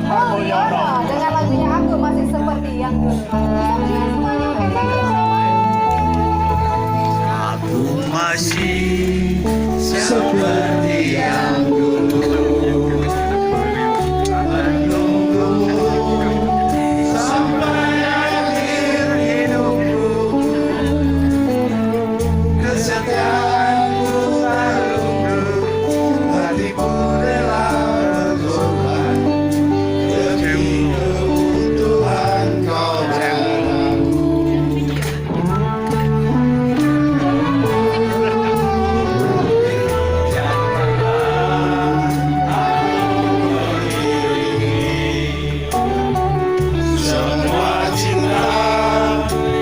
Oh iya, dengan lagunya aku masih seperti yang dulu. Bisa semuanya pakai Aku masih seperti yang dulu, menunggu sampai akhir hidupku. Kesetiaanku tak luntur, hatiku rela berkorban demi kebutuhan kau dalam. Semua cinta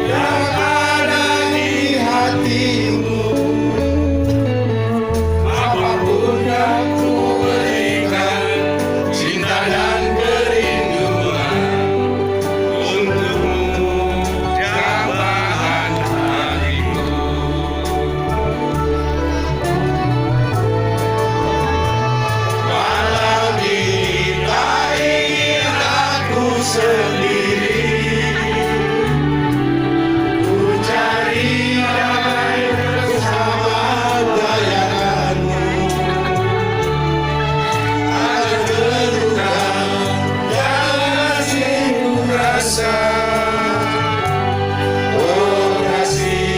yang ada di hatimu, apapun yang ku berikan, cinta dan kerinduan untukmu, dambaan hatiku. Walau kini tak ingin aku sendiri, ku cari damai bersama bayanganmu. Ada kedukaan yang masih ku rasa, oh kasih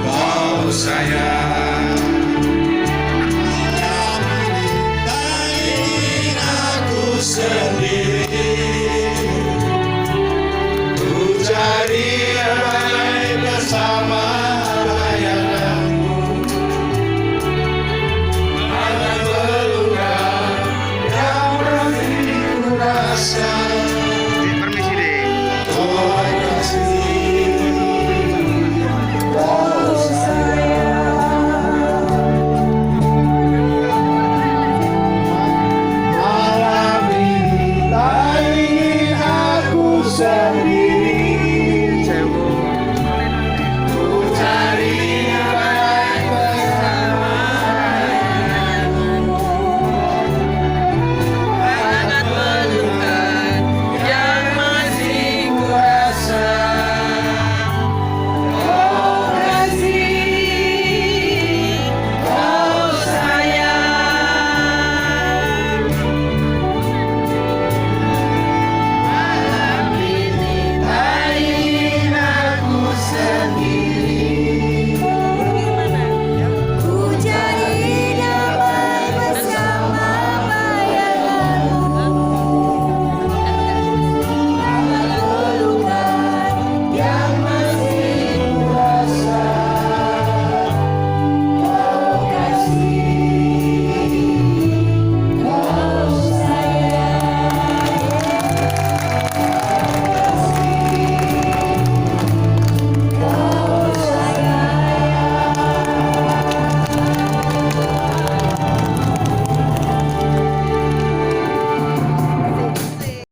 kau sayang. Tak ingin aku sendiri,